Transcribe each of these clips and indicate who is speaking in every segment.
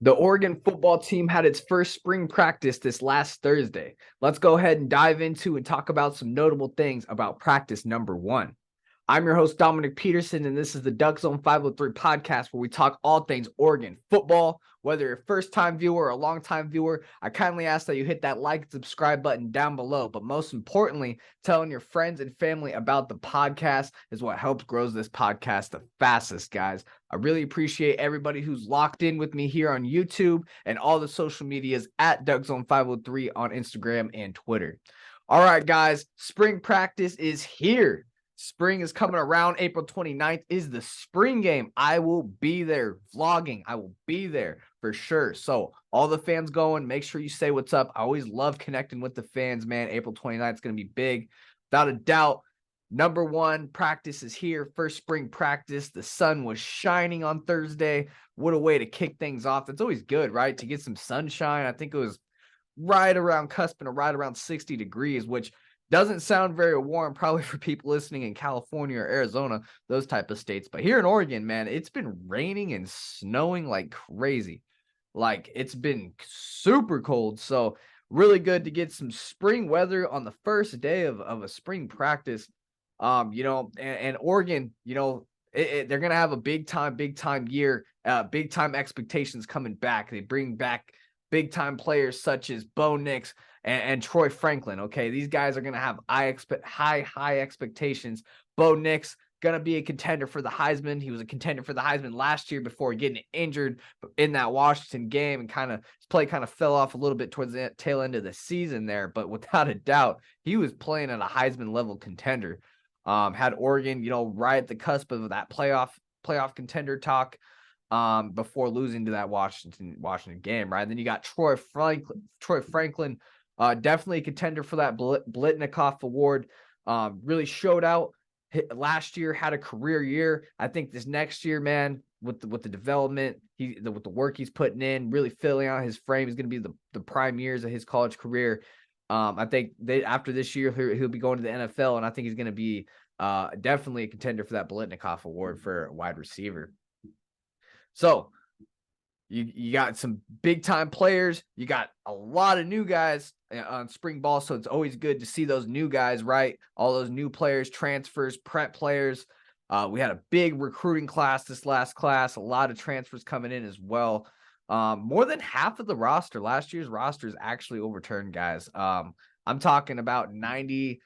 Speaker 1: The Oregon football team had its first spring practice this last Thursday. Let's go ahead and dive into and talk about some notable things about practice number one. I'm your host, Dominic Peterson, and this is the Duck Zone 503 podcast where we talk all things Oregon football. Whether you're a first-time viewer or a long-time viewer, I kindly ask that you hit that like and subscribe button down below. But most importantly, telling your friends and family about the podcast is what helps grow this podcast the fastest, guys. I really appreciate everybody who's locked in with me here on YouTube and all the social medias at Duck Zone 503 on Instagram and Twitter. All right, guys, spring practice is here. Spring is coming around. April 29th is the spring game. I will be there vlogging. I will be there for sure. So all the fans going, make sure you say what's up. I always love connecting with the fans, man. April 29th is going to be big. Without a doubt, number one practice is here. First spring practice. The sun was shining on Thursday. What a way to kick things off. It's always good, right? To get some sunshine. I think it was right around cusping or right around 60 degrees, which doesn't sound very warm probably for people listening in California or Arizona, those type of states. But here in Oregon, man, it's been raining and snowing like crazy. Like it's been super cold. So really good to get some spring weather on the first day of a spring practice. And Oregon, they're going to have a big time year, big time expectations coming back. They bring back big time players such as Bo Nix and Troy Franklin. Okay, these guys are going to have high expectations. Bo Nix going to be a contender for the Heisman. He was a contender for the Heisman last year before getting injured in that Washington game, and his play kind of fell off a little bit towards the tail end of the season there. But without a doubt, he was playing at a Heisman level contender. Had Oregon, right at the cusp of that playoff contender talk. Before losing to that Washington game, right? And then you got Troy Franklin, definitely a contender for that Blitnikoff Award. Really showed out last year, had a career year. I think this next year, man, with the development, with the work he's putting in, really filling out his frame, is going to be the prime years of his college career. I think after this year, he'll be going to the NFL, and I think he's going to be definitely a contender for that Blitnikoff Award for wide receiver. So you got some big time players. You got a lot of new guys on spring ball. So it's always good to see those new guys, right? All those new players, transfers, prep players. We had a big recruiting class this last class, a lot of transfers coming in as well. More than half of the roster, last year's roster, is actually overturned, guys. I'm talking about 90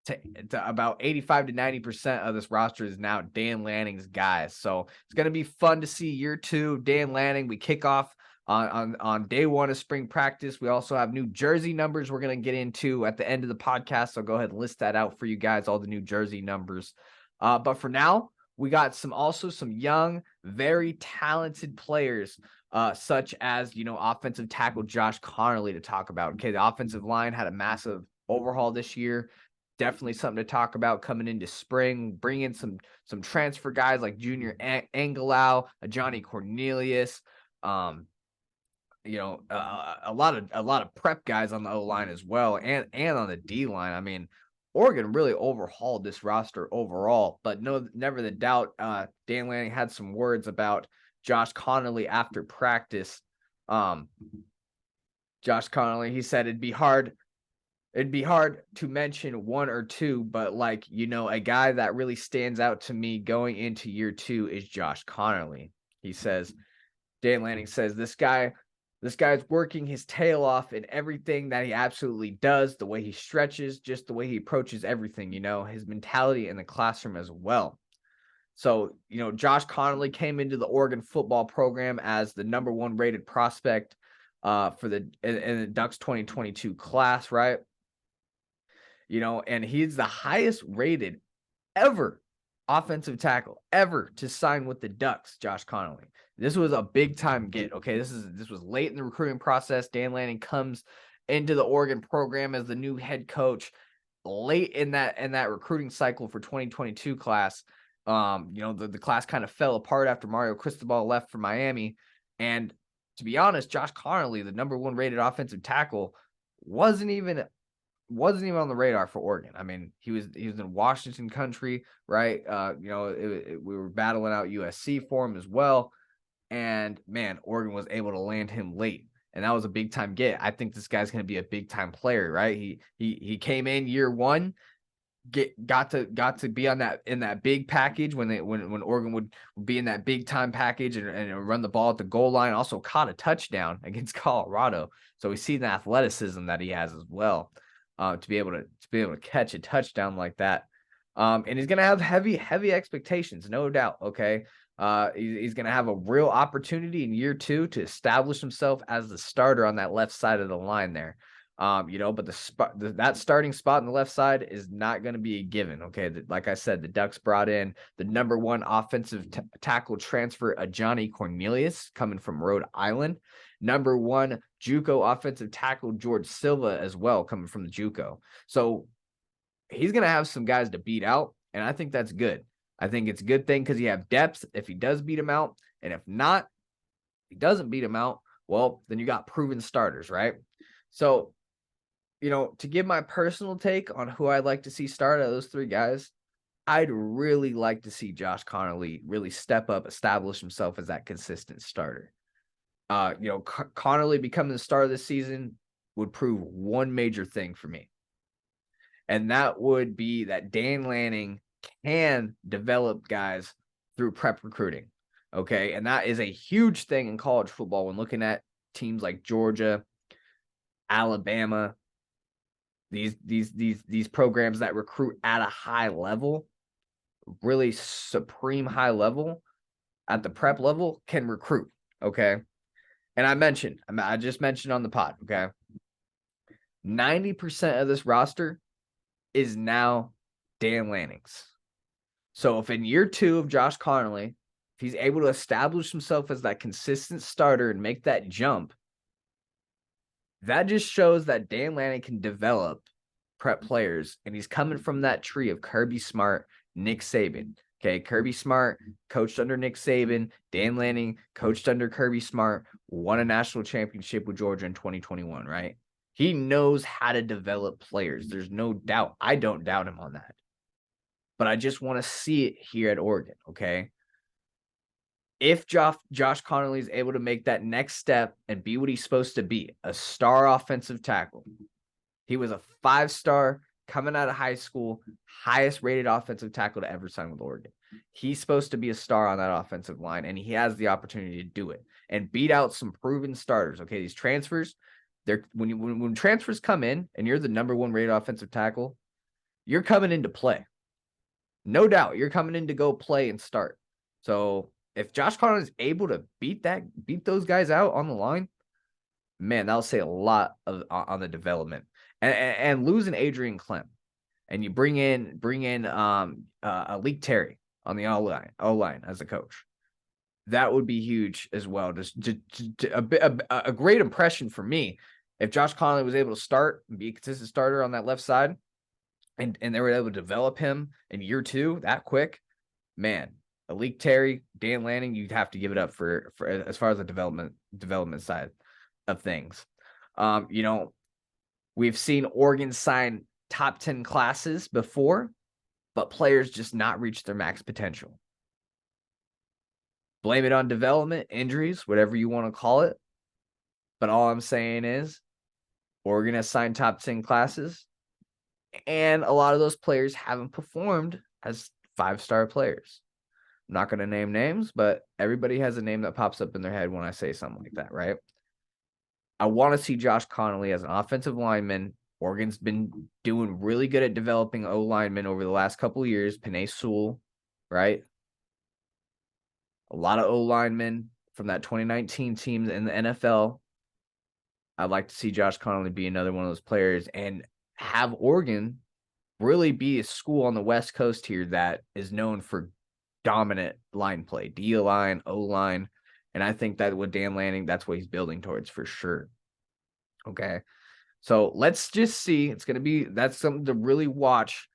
Speaker 1: to about 85 to 90% of this roster is now Dan Lanning's guys. So it's going to be fun to see year two, Dan Lanning. We kick off on day one of spring practice. We also have new jersey numbers we're going to get into at the end of the podcast. So go ahead and list that out for you guys, all the new jersey numbers. But for now, we got some young, very talented players, such as, offensive tackle Josh Connolly to talk about. Okay, the offensive line had a massive overhaul this year. Definitely something to talk about coming into spring. Bring in some transfer guys like Junior Angelau, Johnny Cornelius, a lot of prep guys on the O line as well, and on the D line. I mean, Oregon really overhauled this roster overall, but never the doubt. Dan Lanning had some words about Josh Connolly after practice. Josh Connolly, he said it'd be hard to mention one or two, but a guy that really stands out to me going into year two is Josh Connolly. He says, Dan Lanning says, this guy's working his tail off in everything that he absolutely does, the way he stretches, just the way he approaches everything, his mentality in the classroom as well. So, Josh Connolly came into the Oregon football program as the number one rated prospect in the Ducks 2022 class, right? And he's the highest rated ever offensive tackle ever to sign with the Ducks, Josh Connolly. This was a big time get. Okay, this was late in the recruiting process. Dan Lanning comes into the Oregon program as the new head coach late in that recruiting cycle for 2022 class. The class kind of fell apart after Mario Cristobal left for Miami. And to be honest, Josh Connolly, the number one rated offensive tackle, wasn't even on the radar for Oregon. I mean, he was in Washington country, right? We were battling out USC for him as well. And man, Oregon was able to land him late. And that was a big time get. I think this guy's going to be a big time player, right? He came in year one, got to be on that in that big package when Oregon would be in that big time package and run the ball at the goal line. Also caught a touchdown against Colorado, so we see the athleticism that he has as well, to be able to catch a touchdown like that. And he's gonna have heavy expectations, no doubt. Okay, he's gonna have a real opportunity in year two to establish himself as the starter on that left side of the line there. But that starting spot on the left side is not going to be a given. Okay, like I said, the Ducks brought in the number one offensive tackle transfer, Johnny Cornelius, coming from Rhode Island. Number one JUCO offensive tackle, George Silva, as well, coming from the JUCO. So he's going to have some guys to beat out, and I think that's good. I think it's a good thing because you have depth if he does beat him out, and if not, if he doesn't beat him out, well, then you got proven starters, right? So, to give my personal take on who I'd like to see start out of those three guys, I'd really like to see Josh Connolly really step up, establish himself as that consistent starter. Connolly becoming the starter this season would prove one major thing for me. And that would be that Dan Lanning can develop guys through prep recruiting. Okay. And that is a huge thing in college football when looking at teams like Georgia, Alabama, these programs that recruit at a high level, really supreme high level at the prep level, can recruit. Okay. And I just mentioned on the pod, okay, 90% of this roster is now Dan Lanning's. So if in year two of Josh Connolly, if he's able to establish himself as that consistent starter and make that jump, that just shows that Dan Lanning can develop prep players, and he's coming from that tree of Kirby Smart, Nick Saban. Okay, Kirby Smart coached under Nick Saban. Dan Lanning coached under Kirby Smart, won a national championship with Georgia in 2021, right? He knows how to develop players. There's no doubt. I don't doubt him on that. But I just want to see it here at Oregon, okay? If Josh Connolly is able to make that next step and be what he's supposed to be, a star offensive tackle. He was a 5-star coming out of high school, highest rated offensive tackle to ever sign with Oregon. He's supposed to be a star on that offensive line, and he has the opportunity to do it and beat out some proven starters. Okay, these transfers, when transfers come in and you're the number one rated offensive tackle, you're coming into play. No doubt, you're coming in to go play and start. So if Josh Connolly is able to beat those guys out on the line, man, that'll say a lot on the development. And losing Adrian Clem, and you bring in Alik Terry on the O-line as a coach. That would be huge as well. Just a great impression for me if Josh Connolly was able to start and be a consistent starter on that left side, and they were able to develop him in year two that quick. Man, Alik Terry, Dan Lanning, you'd have to give it up for as far as the development side of things. We've seen Oregon sign top 10 classes before, but players just not reach their max potential. Blame it on development, injuries, whatever you want to call it. But all I'm saying is Oregon has signed top 10 classes, and a lot of those players haven't performed as 5-star players. I'm not going to name names, but everybody has a name that pops up in their head when I say something like that, right? I want to see Josh Connolly as an offensive lineman. Oregon's been doing really good at developing O-linemen over the last couple of years. Penei Sewell, right? A lot of O-linemen from that 2019 team in the NFL. I'd like to see Josh Connolly be another one of those players and have Oregon really be a school on the West Coast here that is known for dominant line play, D-line, O-line. And I think that with Dan Lanning, that's what he's building towards for sure. Okay. So let's just see. That's something to really watch.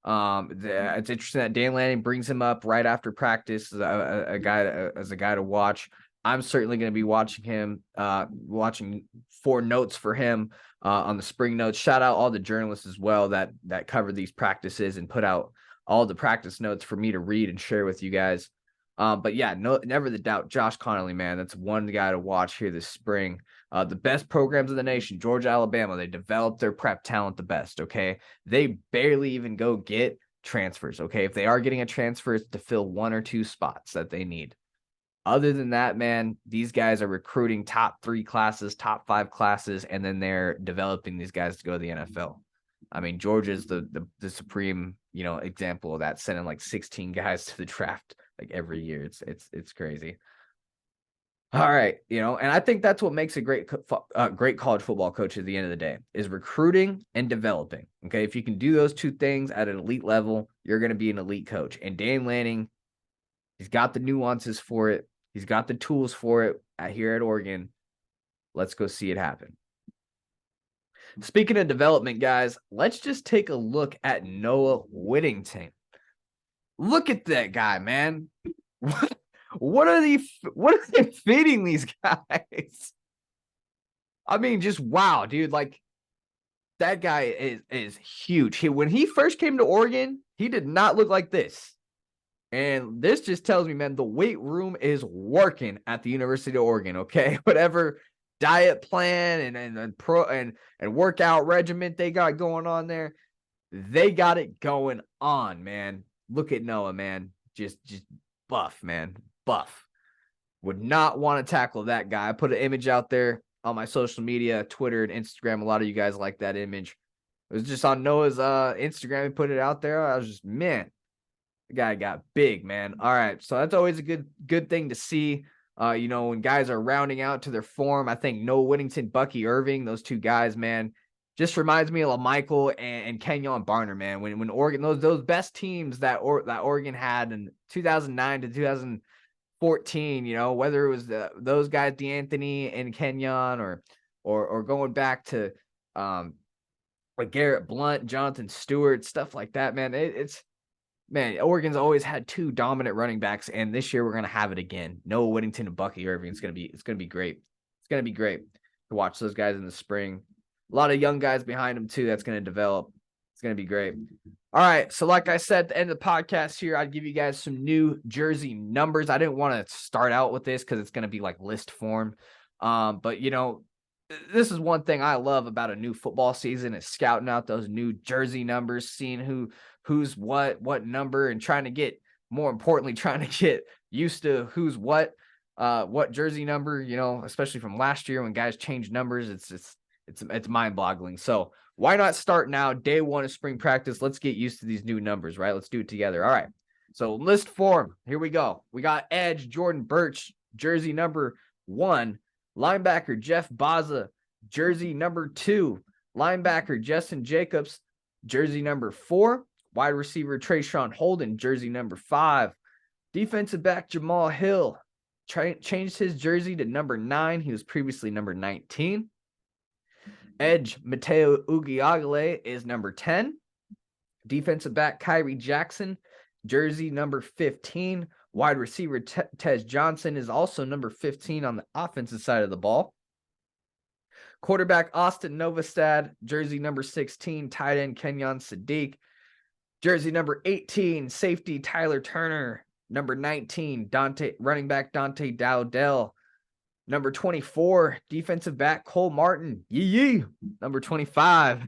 Speaker 1: It's interesting that Dan Lanning brings him up right after practice as a guy to watch. I'm certainly going to be watching him, watching 4 notes for him on the spring notes. Shout out all the journalists as well that cover these practices and put out all the practice notes for me to read and share with you guys. But yeah, never the doubt. Josh Connolly, man, that's one guy to watch here this spring. The best programs in the nation, Georgia, Alabama, they develop their prep talent the best. Okay, they barely even go get transfers. Okay, if they are getting a transfer, it's to fill 1 or 2 spots that they need. Other than that, man, these guys are recruiting top 3 classes, top 5 classes, and then they're developing these guys to go to the NFL. I mean, Georgia's the supreme, example of that, sending like 16 guys to the draft like every year. It's crazy. All right, and I think that's what makes a great college football coach at the end of the day is recruiting and developing. Okay, if you can do those 2 things at an elite level, you're going to be an elite coach. And Dan Lanning, he's got the nuances for it. He's got the tools for it here at Oregon. Let's go see it happen. Speaking of development, guys, let's just take a look at Noah Whittington. Look at that guy, man. What are they feeding these guys? I mean, just wow, dude. Like, that guy is huge. When he first came to Oregon, he did not look like this. And this just tells me, man, the weight room is working at the University of Oregon, okay? Whatever diet plan and workout regimen they got going on there, they got it going on, man. Look at Noah, man. Just buff, man. Buff. Would not want to tackle that guy. I put an image out there on my social media, Twitter and Instagram. A lot of you guys like that image. It was just on Noah's Instagram. He put it out there. I was just, man, the guy got big, man. All right. So that's always a good thing to see. When guys are rounding out to their form. I think Noah Whittington, Bucky Irving, those 2 guys, man, just reminds me of LaMichael and Kenyon Barner, man. When Oregon, those best teams that Oregon had in 2009 to 2014, whether it was those guys, DeAnthony and Kenyon, or going back to like Garrett Blunt, Jonathan Stewart, stuff like that, man. Man, Oregon's always had 2 dominant running backs, and this year we're gonna have it again. Noah Whittington and Bucky Irving. It's gonna be great. It's gonna be great to watch those guys in the spring. A lot of young guys behind them too. That's gonna develop. It's gonna be great. All right. So, like I said at the end of the podcast here, I'd give you guys some new jersey numbers. I didn't want to start out with this because it's gonna be like list form. But this is one thing I love about a new football season is scouting out those new jersey numbers, seeing who's what number, and more importantly, trying to get used to who's what jersey number, especially from last year when guys changed numbers. It's mind-boggling. So why not start now? Day 1 of spring practice. Let's get used to these new numbers, right? Let's do it together. All right. So list form. Here we go. We got edge Jordan Birch, jersey number 1. Linebacker Jeff Baza, jersey number 2. Linebacker Justin Jacobs, jersey number 4. Wide receiver Trayshawn Holden, jersey number 5. Defensive back Jamal Hill changed his jersey to number 9. He was previously number 19. Edge Mateo Ugiagale is number 10. Defensive back Kyrie Jackson, jersey number 15. Wide receiver Tez Johnson is also number 15 on the offensive side of the ball. Quarterback Austin Novastad, jersey number 16. Tight end Kenyon Sadiq, jersey number 18. Safety Tyler Turner, number 19. Running back Dante Dowdell, number 24. Defensive back Cole Martin, number 25.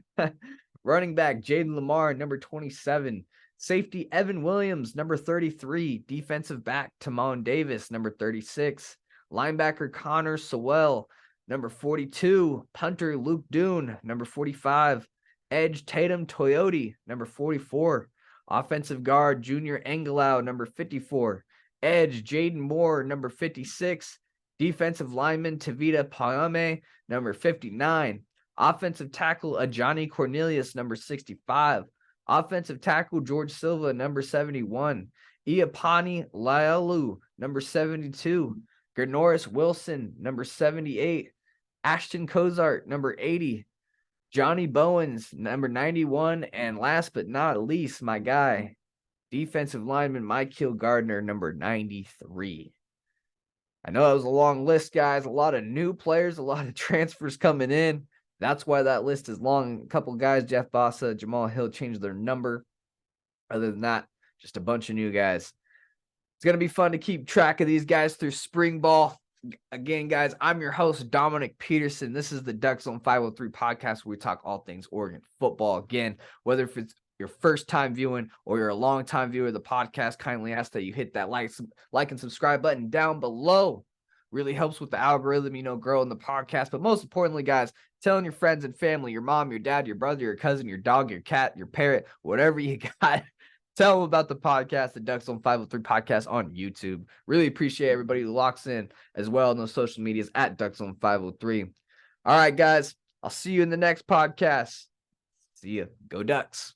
Speaker 1: Running back Jaden Lamar, number 27. Safety Evan Williams, number 33. Defensive back Timon Davis, number 36. Linebacker Connor Sewell, number 42. Punter Luke Dune, number 45. Edge Tatum Toyota, number 44. Offensive guard Junior Engelau, number 54. Edge Jaden Moore, number 56. Defensive lineman Tavita Paame, number 59. Offensive tackle Ajani Cornelius, number 65. Offensive tackle George Silva, number 71. Iapani Laialu, number 72. Gernoris Wilson, number 78. Ashton Cozart, number 80. Johnny Bowens, number 91. And last but not least, my guy, defensive lineman Michael Gardner, number 93. I know that was a long list, guys. A lot of new players, a lot of transfers coming in. That's why that list is long. A couple guys, Jeff Bassa, Jamal Hill, changed their number. Other than that, just a bunch of new guys. It's going to be fun to keep track of these guys through spring ball. Again, guys, I'm your host, Dominic Peterson. This is the Ducks on 503 podcast, where we talk all things Oregon football. Again, whether if it's your first time viewing or you're a long time viewer of the podcast, kindly ask that you hit that like and subscribe button down below. Really helps with the algorithm, growing the podcast. But most importantly, guys, telling your friends and family, your mom, your dad, your brother, your cousin, your dog, your cat, your parrot, whatever you got. Tell them about the podcast, the Ducks on 503 podcast on YouTube. Really appreciate everybody who locks in as well on those social medias at Ducks on 503. All right, guys, I'll see you in the next podcast. See ya. Go Ducks.